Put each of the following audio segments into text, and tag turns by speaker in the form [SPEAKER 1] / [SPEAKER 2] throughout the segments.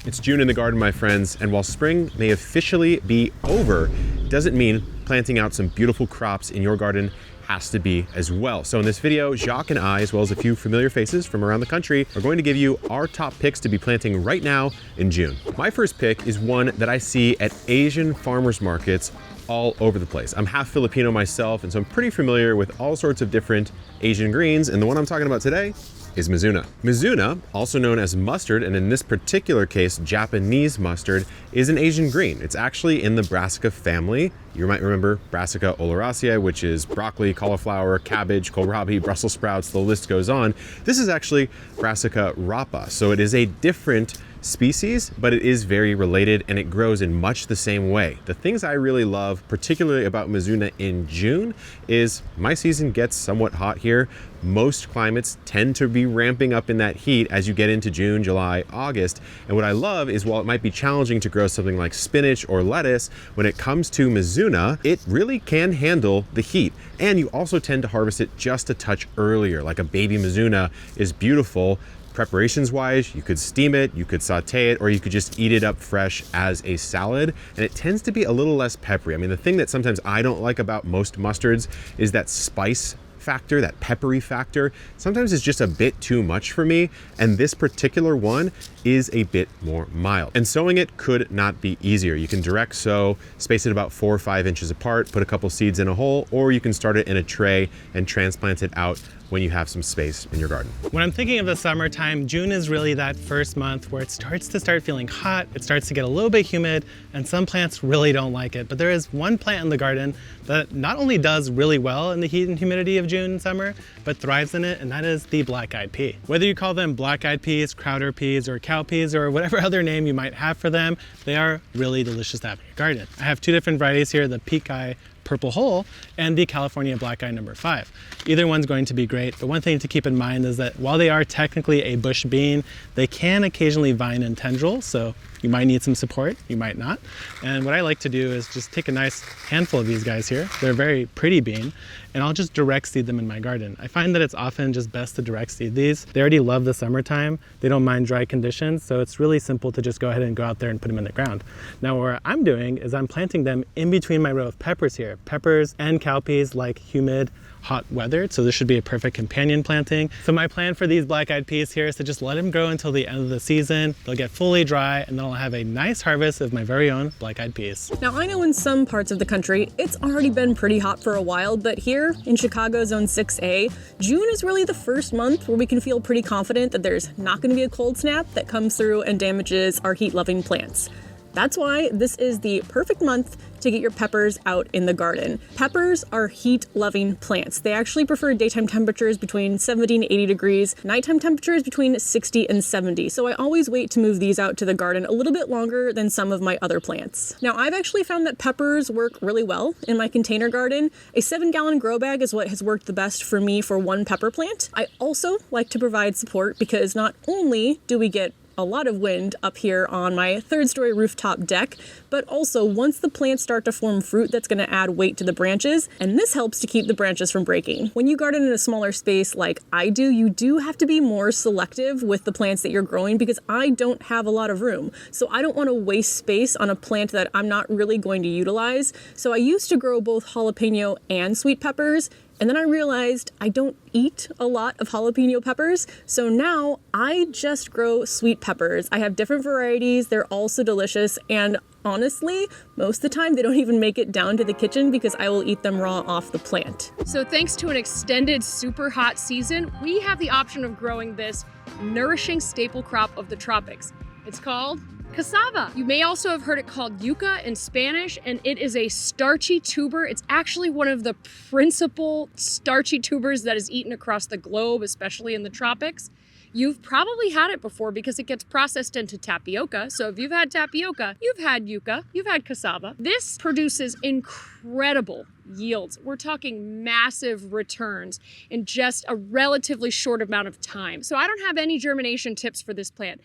[SPEAKER 1] It's June in the garden, my friends, and while spring may officially be over, it doesn't mean planting out some beautiful crops in your garden has to be as well. So in this video, Jacques and I, as well as a few familiar faces from around the country, are going to give you our top picks to be planting right now in June. My first pick is one that I see at Asian farmers markets all over the place. I'm half Filipino myself, and so I'm pretty familiar with all sorts of different Asian greens, and the one I'm talking about today is Mizuna. Mizuna, also known as mustard, and in this particular case, Japanese mustard, is an Asian green. It's actually in the Brassica family. You might remember Brassica oleracea, which is broccoli, cauliflower, cabbage, kohlrabi, Brussels sprouts, the list goes on. This is actually Brassica rapa, so it is a different species, but it is very related and it grows in much the same way. The things I really love, particularly about Mizuna in June, is my season gets somewhat hot here. Most climates tend to be ramping up in that heat as you get into June, July, August. And what I love is while it might be challenging to grow something like spinach or lettuce, when it comes to Mizuna, it really can handle the heat. And you also tend to harvest it just a touch earlier. Like a baby Mizuna is beautiful. Preparations wise, you could steam it, you could saute it, or you could just eat it up fresh as a salad. And it tends to be a little less peppery. I mean, the thing that sometimes I don't like about most mustards is that spice factor, that peppery factor, sometimes is just a bit too much for me. And this particular one is a bit more mild. And sowing it could not be easier. You can direct sow, space it about 4 or 5 inches apart, put a couple seeds in a hole, or you can start it in a tray and transplant it out when you have some space in your garden.
[SPEAKER 2] When I'm thinking of the summertime, June is really that first month where it starts to feeling hot, it starts to get a little bit humid, and some plants really don't like it. But there is one plant in the garden that not only does really well in the heat and humidity of June and summer, but thrives in it, and that is the black-eyed pea. Whether you call them black-eyed peas, crowder peas, or cow peas, or whatever other name you might have for them, they are really delicious to have in your garden. I have 2 different varieties here, the Peak Eye Purple Hole and the California Black Eye number 5. Either one's going to be great, but one thing to keep in mind is that while they are technically a bush bean, they can occasionally vine and tendril, so you might need some support, you might not. And what I like to do is just take a nice handful of these guys here. They're a very pretty bean, and I'll just direct seed them in my garden. I find that it's often just best to direct seed these. They already love the summertime. They don't mind dry conditions, so it's really simple to just go ahead and go out there and put them in the ground. Now what I'm doing is I'm planting them in between my row of peppers here. Peppers and cowpeas like humid, hot weather, so this should be a perfect companion planting. So my plan for these black-eyed peas here is to just let them grow until the end of the season. They'll get fully dry, and then I'll have a nice harvest of my very own black-eyed peas.
[SPEAKER 3] Now I know in some parts of the country, it's already been pretty hot for a while, but here in Chicago Zone 6A, June is really the first month where we can feel pretty confident that there's not going to be a cold snap that comes through and damages our heat-loving plants. That's why this is the perfect month to get your peppers out in the garden. Peppers are heat-loving plants. They actually prefer daytime temperatures between 70 and 80 degrees, nighttime temperatures between 60 and 70. So I always wait to move these out to the garden a little bit longer than some of my other plants. Now I've actually found that peppers work really well in my container garden. A 7-gallon grow bag is what has worked the best for me for one pepper plant. I also like to provide support because not only do we get a lot of wind up here on my 3rd-story rooftop deck, but also once the plants start to form fruit, that's going to add weight to the branches, and this helps to keep the branches from breaking. When you garden in a smaller space like I do, you do have to be more selective with the plants that you're growing because I don't have a lot of room. So I don't want to waste space on a plant that I'm not really going to utilize. So I used to grow both jalapeno and sweet peppers, and then I realized I don't eat a lot of jalapeno peppers, so now I just grow sweet peppers. I have different varieties, they're also delicious, and honestly, most of the time they don't even make it down to the kitchen because I will eat them raw off the plant.
[SPEAKER 4] So thanks to an extended super hot season, we have the option of growing this nourishing staple crop of the tropics. It's called cassava. You may also have heard it called yucca in Spanish, and it is a starchy tuber. It's actually one of the principal starchy tubers that is eaten across the globe, especially in the tropics. You've probably had it before because it gets processed into tapioca. So if you've had tapioca, you've had yucca, you've had cassava. This produces incredible yields. We're talking massive returns in just a relatively short amount of time. So I don't have any germination tips for this plant,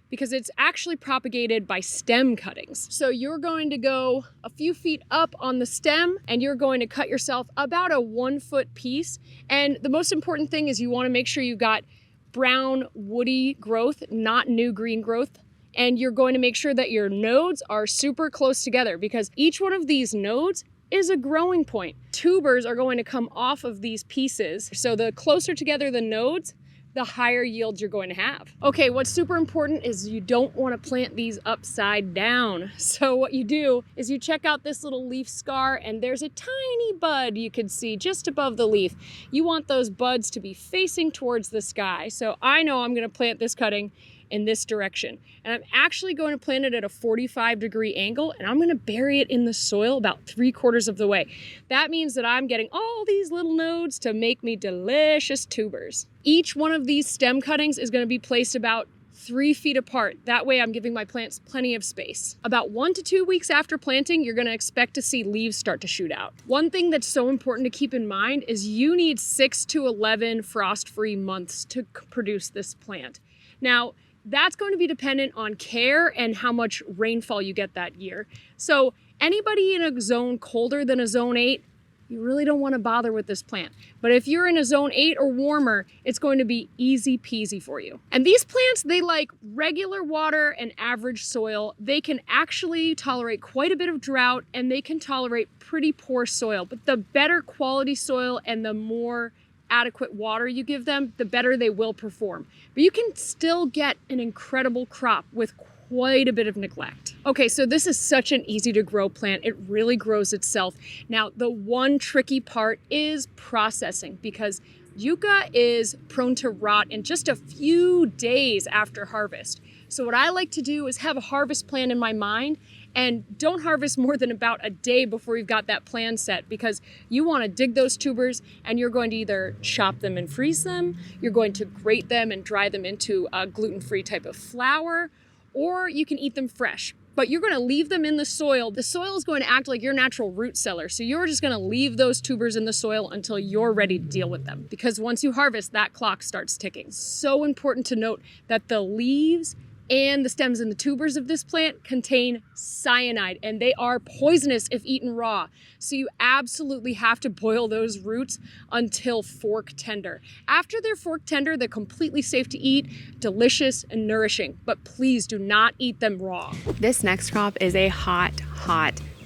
[SPEAKER 4] because it's actually propagated by stem cuttings. So you're going to go a few feet up on the stem and you're going to cut yourself about a 1-foot piece. And the most important thing is you wanna make sure you got brown woody growth, not new green growth And you're going to make sure that your nodes are super close together because each one of these nodes is a growing point. Tubers are going to come off of these pieces. So the closer together the nodes, the higher yields you're going to have. Okay, what's super important is you don't want to plant these upside down. So what you do is you check out this little leaf scar and there's a tiny bud you can see just above the leaf. You want those buds to be facing towards the sky. So I know I'm going to plant this cutting in this direction. And I'm actually going to plant it at a 45-degree angle, and I'm going to bury it in the soil about 3/4 of the way. That means that I'm getting all these little nodes to make me delicious tubers. Each one of these stem cuttings is going to be placed about 3 feet apart. That way I'm giving my plants plenty of space. About 1 to 2 weeks after planting, you're going to expect to see leaves start to shoot out. One thing that's so important to keep in mind is you need 6 to 11 frost-free months to produce this plant. Now, that's going to be dependent on care and how much rainfall you get that year. So anybody in a zone colder than a zone 8, you really don't want to bother with this plant. But if you're in a zone 8 or warmer, it's going to be easy peasy for you. And these plants, they like regular water and average soil. They can actually tolerate quite a bit of drought and they can tolerate pretty poor soil. But the better quality soil and the more adequate water you give them, the better they will perform. But you can still get an incredible crop with quite a bit of neglect. Okay, so this is such an easy to grow plant. It really grows itself. Now, the one tricky part is processing because yucca is prone to rot in just a few days after harvest. So what I like to do is have a harvest plan in my mind and don't harvest more than about a day before you've got that plan set because you want to dig those tubers and you're going to either chop them and freeze them, you're going to grate them and dry them into a gluten-free type of flour, or you can eat them fresh. But you're going to leave them in the soil. The soil is going to act like your natural root cellar. So you're just going to leave those tubers in the soil until you're ready to deal with them. Because once you harvest, that clock starts ticking. So important to note that the leaves and the stems and the tubers of this plant contain cyanide, and they are poisonous if eaten raw. So you absolutely have to boil those roots until fork tender. After they're fork tender, they're completely safe to eat, delicious and nourishing, but please do not eat them raw.
[SPEAKER 5] This next crop is a hot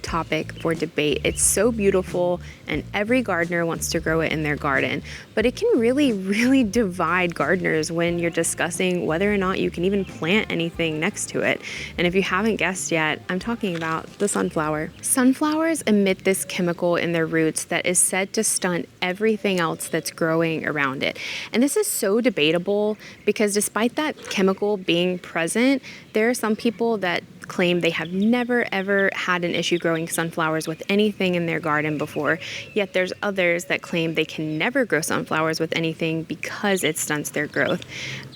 [SPEAKER 5] topic for debate. It's so beautiful and every gardener wants to grow it in their garden, but it can really divide gardeners when you're discussing whether or not you can even plant anything next to it. And if you haven't guessed yet, I'm talking about the sunflower. Sunflowers emit this chemical in their roots that is said to stunt everything else that's growing around it. And this is so debatable because despite that chemical being present, there are some people that claim they have never ever had an issue growing sunflowers with anything in their garden before, yet there's others that claim they can never grow sunflowers with anything because it stunts their growth.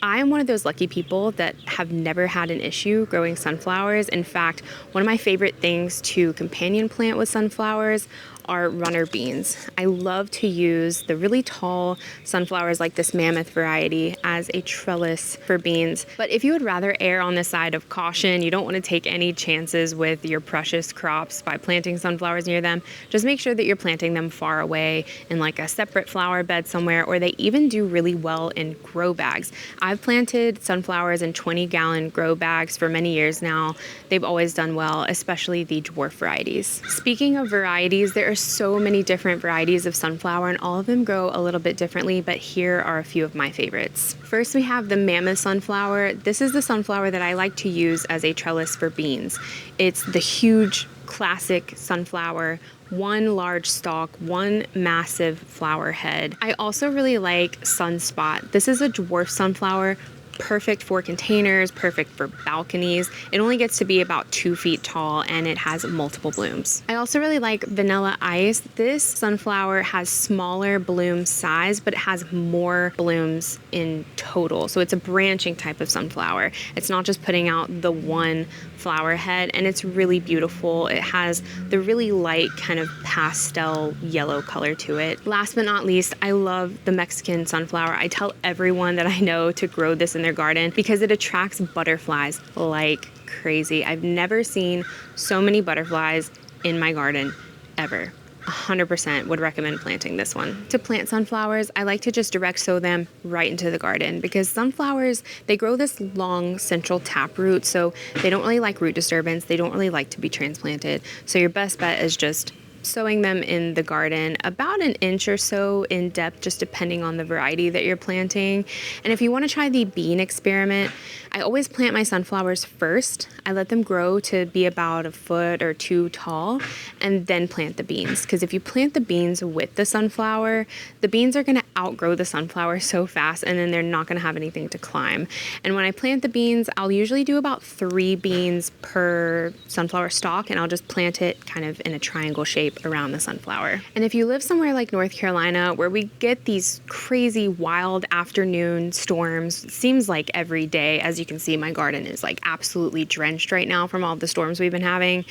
[SPEAKER 5] I am one of those lucky people that have never had an issue growing sunflowers. In fact, one of my favorite things to companion plant with sunflowers are runner beans. I love to use the really tall sunflowers like this mammoth variety as a trellis for beans. But if you would rather err on the side of caution, you don't want to take any chances with your precious crops by planting sunflowers near them, just make sure that you're planting them far away in like a separate flower bed somewhere, or they even do really well in grow bags. I've planted sunflowers in 20-gallon grow bags for many years now. They've always done well, especially the dwarf varieties. Speaking of varieties, there are so many different varieties of sunflower and all of them grow a little bit differently, but here are a few of my favorites. First, we have the mammoth sunflower. This is the sunflower that I like to use as a trellis for beans. It's the huge classic sunflower, one large stalk, one massive flower head. I also really like Sunspot. This is a dwarf sunflower, perfect for containers, perfect for balconies. It only gets to be about 2 feet tall and it has multiple blooms. I also really like Vanilla Ice. This sunflower has smaller bloom size, but it has more blooms in total. So it's a branching type of sunflower. It's not just putting out the one flower head, and it's really beautiful. It has the really light kind of pastel yellow color to it. Last but not least, I love the Mexican sunflower. I tell everyone that I know to grow this in their garden because it attracts butterflies like crazy. I've never seen so many butterflies in my garden ever. 100% would recommend planting this one. To plant sunflowers, I like to just direct sow them right into the garden because sunflowers, they grow this long central taproot, so they don't really like root disturbance. They don't really like to be transplanted. So your best bet is just sowing them in the garden about an inch or so in depth, just depending on the variety that you're planting. And if you want to try the bean experiment, I always plant my sunflowers first. I let them grow to be about a foot or two tall and then plant the beans. Because if you plant the beans with the sunflower, the beans are going to outgrow the sunflower so fast and then they're not going to have anything to climb. And when I plant the beans, I'll usually do about 3 beans per sunflower stalk, and I'll just plant it kind of in a triangle shape around the sunflower. And if you live somewhere like North Carolina where we get these crazy wild afternoon storms, it seems like every day. As you can see, my garden is like absolutely drenched right now from all the storms we've been having.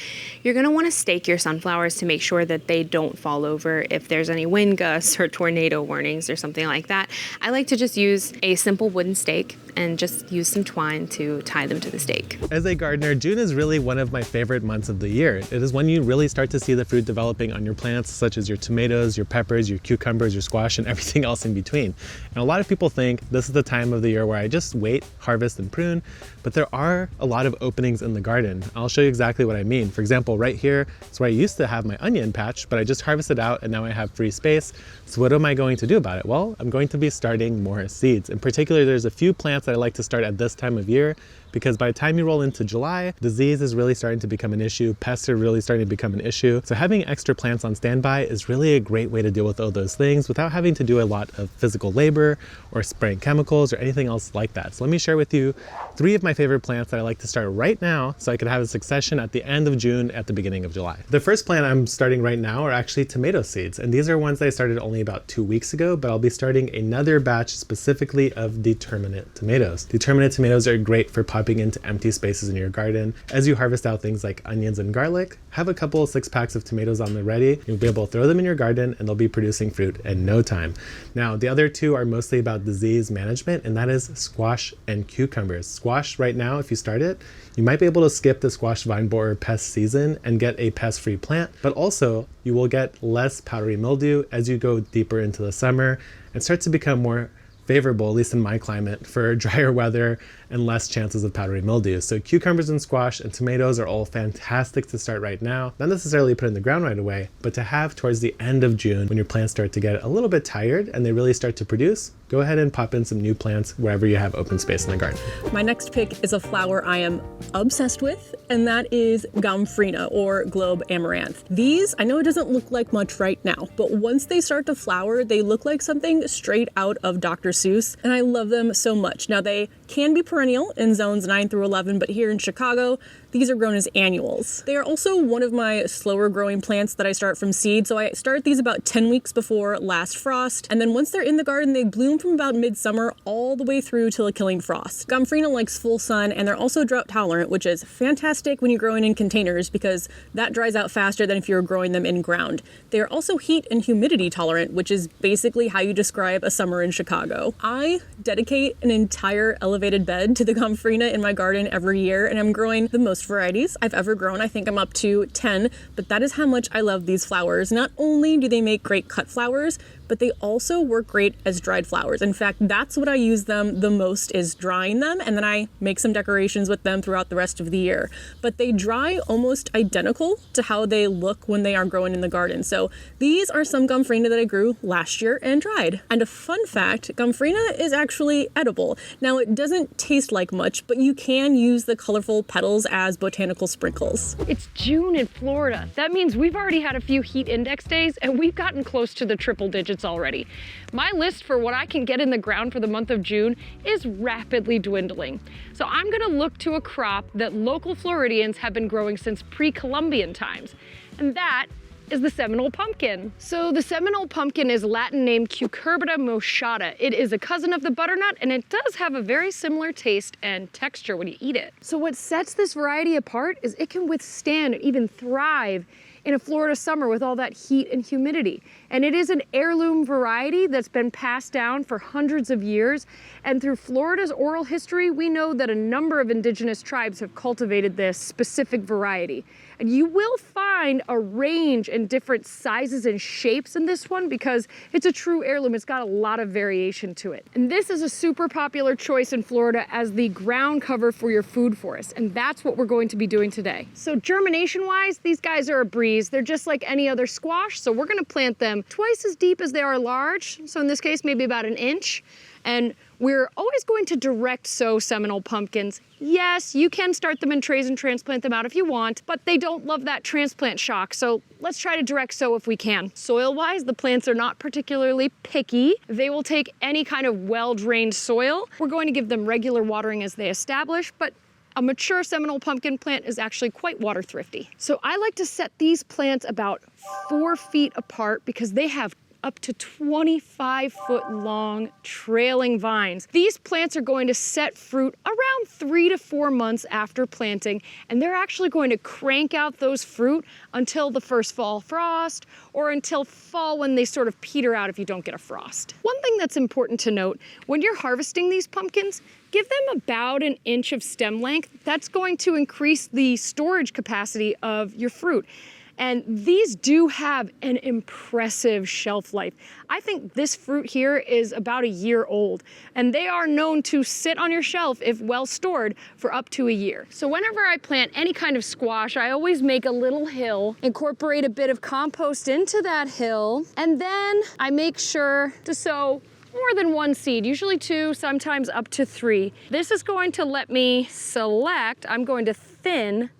[SPEAKER 5] You're going to want to stake your sunflowers to make sure that they don't fall over if there's any wind gusts or tornado warnings or something like that. I like to just use a simple wooden stake and just use some twine to tie them to the stake.
[SPEAKER 2] As a gardener, June is really one of my favorite months of the year. It is when you really start to see the fruit developing on your plants, such as your tomatoes, your peppers, your cucumbers, your squash, and everything else in between. And a lot of people think this is the time of the year where I just wait, harvest, and prune, but there are a lot of openings in the garden. I'll show you exactly what I mean. For example, right here is where I used to have my onion patch, but I just harvested out and now I have free space. So what am I going to do about it? Well, I'm going to be starting more seeds. In particular, there's a few plants that I like to start at this time of year, because by the time you roll into July, disease is really starting to become an issue. Pests are really starting to become an issue. So having extra plants on standby is really a great way to deal with all those things without having to do a lot of physical labor or spraying chemicals or anything else like that. So let me share with you 3 of my favorite plants that I like to start right now so I could have a succession at the end of June, at the beginning of July. The first plant I'm starting right now are actually tomato seeds. And these are ones that I started only about 2 weeks ago, but I'll be starting another batch specifically of determinate tomatoes. Determinate tomatoes are great for popping into empty spaces in your garden. As you harvest out things like onions and garlic, have a couple of 6-packs of tomatoes on the ready. You'll be able to throw them in your garden and they'll be producing fruit in no time. Now, the other 2 are mostly about disease management, and that is squash and cucumbers. Squash right now, if you start it, you might be able to skip the squash vine borer pest season and get a pest-free plant, but also you will get less powdery mildew as you go deeper into the summer and start to become more favorable, at least in my climate, for drier weather and less chances of powdery mildew. So cucumbers and squash and tomatoes are all fantastic to start right now. Not necessarily put in the ground right away, but to have towards the end of June when your plants start to get a little bit tired and they really start to produce, go ahead and pop in some new plants wherever you have open space in the garden.
[SPEAKER 3] My next pick is a flower I am obsessed with, and that is Gomphrena, or globe amaranth. These, I know it doesn't look like much right now, but once they start to flower, they look like something straight out of Dr. Seuss, and I love them so much. Now, they can be perennial in zones 9 through 11, but here in Chicago, these are grown as annuals. They are also one of my slower growing plants that I start from seed, so I start these about 10 weeks before last frost, and then once they're in the garden, they bloom from about midsummer all the way through till a killing frost. Gomphrena likes full sun, and they're also drought tolerant, which is fantastic when you're growing in containers because that dries out faster than if you're growing them in ground. They are also heat and humidity tolerant, which is basically how you describe a summer in Chicago. I dedicate an entire elevated bed to the Gomphrena in my garden every year, and I'm growing the most varieties I've ever grown. I think I'm up to 10, but that is how much I love these flowers. Not only do they make great cut flowers, but they also work great as dried flowers. In fact, that's what I use them the most, is drying them, and then I make some decorations with them throughout the rest of the year. But they dry almost identical to how they look when they are growing in the garden. So these are some Gomphrena that I grew last year and dried. And a fun fact, Gomphrena is actually edible. Now, it doesn't taste like much, but you can use the colorful petals as botanical sprinkles.
[SPEAKER 4] It's June in Florida. That means we've already had a few heat index days and we've gotten close to the triple digits already. My list for what I can get in the ground for the month of June is rapidly dwindling. So I'm gonna look to a crop that local Floridians have been growing since pre-Columbian times, and that is the Seminole pumpkin. So the Seminole pumpkin is Latin name Cucurbita moschata. It is a cousin of the butternut, and it does have a very similar taste and texture when you eat it. So what sets this variety apart is it can withstand and even thrive in a Florida summer with all that heat and humidity. And it is an heirloom variety that's been passed down for hundreds of years. And through Florida's oral history, we know that a number of indigenous tribes have cultivated this specific variety. And you will find a range in different sizes and shapes in this one because it's a true heirloom. It's got a lot of variation to it. And this is a super popular choice in Florida as the ground cover for your food forest. And that's what we're going to be doing today. So germination-wise, these guys are a breeze. They're just like any other squash. So we're gonna plant them twice as deep as they are large. So in this case, maybe about an inch. And we're always going to direct sow Seminole pumpkins. Yes, you can start them in trays and transplant them out if you want, but they don't love that transplant shock. So let's try to direct sow if we can. Soil-wise, the plants are not particularly picky. They will take any kind of well-drained soil. We're going to give them regular watering as they establish, but a mature Seminole pumpkin plant is actually quite water thrifty. So I like to set these plants about 4 feet apart because they have up to 25-foot long trailing vines. These plants are going to set fruit around 3 to 4 months after planting, and they're actually going to crank out those fruit until the first fall frost or until fall when they sort of peter out if you don't get a frost. One thing that's important to note, when you're harvesting these pumpkins, give them about an inch of stem length. That's going to increase the storage capacity of your fruit. And these do have an impressive shelf life. I think this fruit here is about a year old, and they are known to sit on your shelf, if well stored, for up to a year. So whenever I plant any kind of squash, I always make a little hill, incorporate a bit of compost into that hill, and then I make sure to sow more than 1 seed, usually 2, sometimes up to 3. This is going to let me select, I'm going to thin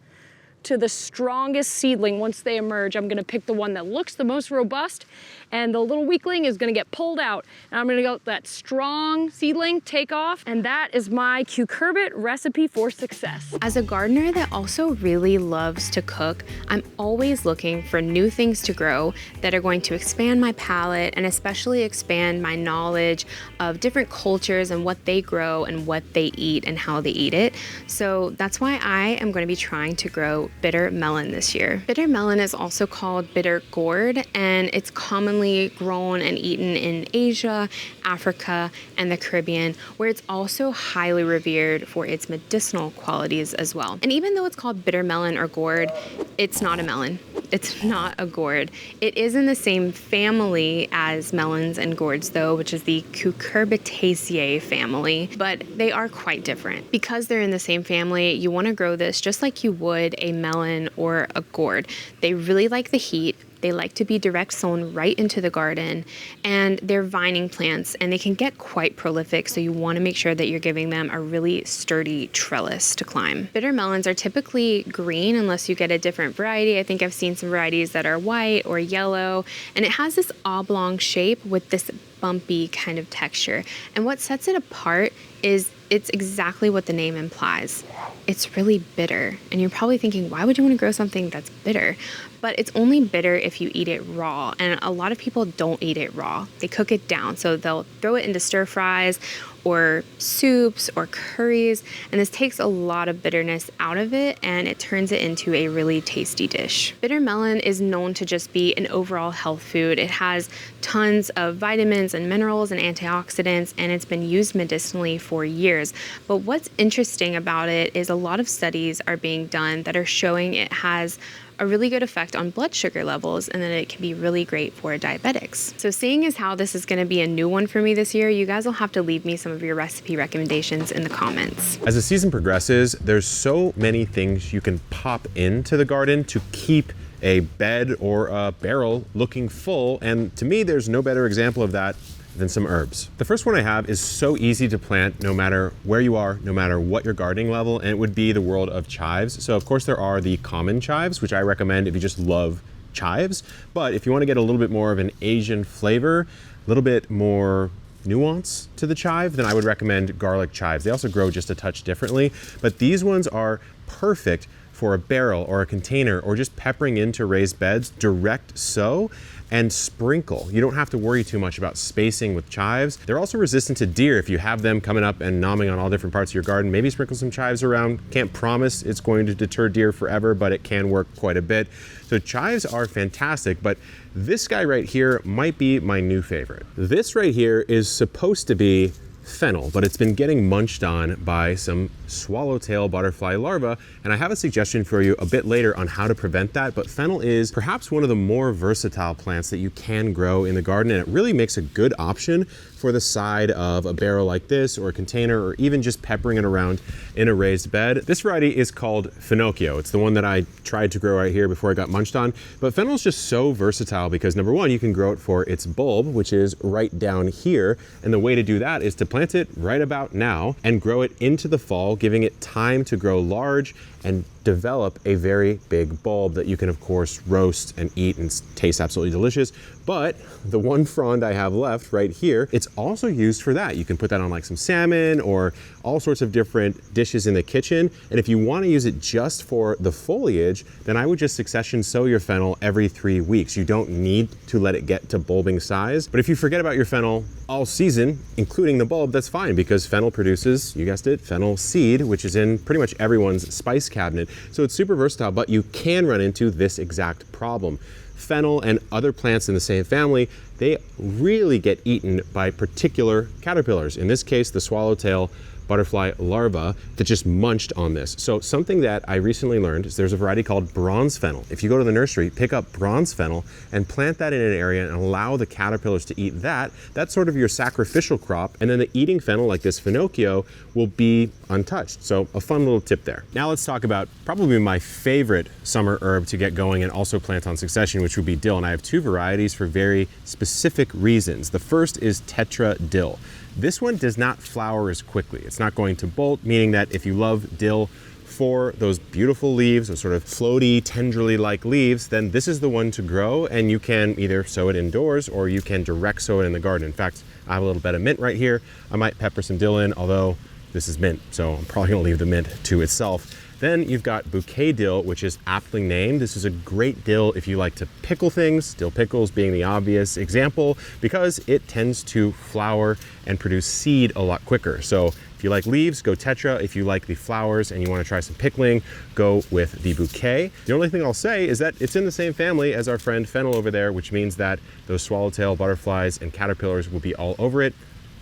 [SPEAKER 4] to the strongest seedling. Once they emerge, I'm gonna pick the one that looks the most robust, and the little weakling is gonna get pulled out. And I'm gonna go that strong seedling, take off, and that is my cucurbit recipe for success.
[SPEAKER 5] As a gardener that also really loves to cook, I'm always looking for new things to grow that are going to expand my palate and especially expand my knowledge of different cultures and what they grow and what they eat and how they eat it. So that's why I am going to be trying to grow bitter melon this year. Bitter melon is also called bitter gourd, and it's commonly grown and eaten in Asia, Africa, and the Caribbean, where it's also highly revered for its medicinal qualities as well. And even though it's called bitter melon or gourd, it's not a melon. It's not a gourd. It is in the same family as melons and gourds though, which is the Cucurbitaceae family, but they are quite different. Because they're in the same family, you want to grow this just like you would a melon or a gourd. They really like the heat. They like to be direct sown right into the garden, and they're vining plants and they can get quite prolific, so you want to make sure that you're giving them a really sturdy trellis to climb. Bitter melons are typically green unless you get a different variety. I think I've seen some varieties that are white or yellow, and it has this oblong shape with this bumpy kind of texture. And what sets it apart is it's exactly what the name implies. It's really bitter. And you're probably thinking, why would you want to grow something that's bitter? But it's only bitter if you eat it raw. And a lot of people don't eat it raw. They cook it down. So they'll throw it into stir fries or soups or curries. And this takes a lot of bitterness out of it and it turns it into a really tasty dish. Bitter melon is known to just be an overall health food. It has tons of vitamins and minerals and antioxidants, and it's been used medicinally for years. But what's interesting about it is a lot of studies are being done that are showing it has a really good effect on blood sugar levels, and then it can be really great for diabetics. So seeing as how this is going to be a new one for me this year, you guys will have to leave me some of your recipe recommendations in the comments.
[SPEAKER 1] As the season progresses, there's so many things you can pop into the garden to keep a bed or a barrel looking full, and to me there's no better example of that than some herbs. The first one I have is so easy to plant no matter where you are, no matter what your gardening level, and it would be the world of chives. So of course there are the common chives, which I recommend if you just love chives, but if you want to get a little bit more of an Asian flavor, a little bit more nuance to the chive, then I would recommend garlic chives. They also grow just a touch differently, but these ones are perfect for a barrel or a container, or just peppering into raised beds, direct sow and sprinkle. You don't have to worry too much about spacing with chives. They're also resistant to deer if you have them coming up and nomming on all different parts of your garden. Maybe sprinkle some chives around. Can't promise it's going to deter deer forever, but it can work quite a bit. So chives are fantastic, but this guy right here might be my new favorite. This right here is supposed to be fennel, but it's been getting munched on by some swallowtail butterfly larvae, and I have a suggestion for you a bit later on how to prevent that. But fennel is perhaps one of the more versatile plants that you can grow in the garden, and it really makes a good option for the side of a barrel like this, or a container, or even just peppering it around in a raised bed. This variety is called Finocchio. It's the one that I tried to grow right here before I got munched on. But fennel is just so versatile because number one, you can grow it for its bulb, which is right down here. And the way to do that is to plant it right about now and grow it into the fall, giving it time to grow large and develop a very big bulb that you can of course roast and eat and taste absolutely delicious. But the one frond I have left right here, it's also used for that. You can put that on like some salmon or all sorts of different dishes in the kitchen. And if you want to use it just for the foliage, then I would just succession sow your fennel every 3 weeks. You don't need to let it get to bulbing size. But if you forget about your fennel all season, including the bulb, that's fine, because fennel produces, you guessed it, fennel seed, which is in pretty much everyone's spice cabinet. So it's super versatile, but you can run into this exact problem. Fennel and other plants in the same family, they really get eaten by particular caterpillars. In this case, the swallowtail butterfly larva that just munched on this. So something that I recently learned is there's a variety called bronze fennel. If you go to the nursery, pick up bronze fennel and plant that in an area and allow the caterpillars to eat that. That's sort of your sacrificial crop. And then the eating fennel like this Finocchio will be untouched. So a fun little tip there. Now let's talk about probably my favorite summer herb to get going and also plant on succession, which would be dill. And I have two varieties for very specific reasons. The first is Tetra Dill. This one does not flower as quickly. It's not going to bolt, meaning that if you love dill for those beautiful leaves, those sort of floaty, tendrily-like leaves, then this is the one to grow, and you can either sow it indoors or you can direct sow it in the garden. In fact, I have a little bed of mint right here. I might pepper some dill in, although this is mint, so I'm probably gonna leave the mint to itself. Then you've got bouquet dill, which is aptly named. This is a great dill if you like to pickle things, dill pickles being the obvious example, because it tends to flower and produce seed a lot quicker. So if you like leaves, go Tetra. If you like the flowers and you want to try some pickling, go with the bouquet. The only thing I'll say is that it's in the same family as our friend fennel over there, which means that those swallowtail butterflies and caterpillars will be all over it.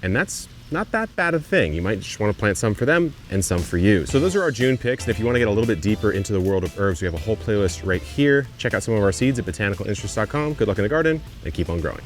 [SPEAKER 1] And that's not that bad a thing. You might just want to plant some for them and some for you. So those are our June picks. And if you want to get a little bit deeper into the world of herbs, we have a whole playlist right here. Check out some of our seeds at botanicalinterest.com. Good luck in the garden and keep on growing.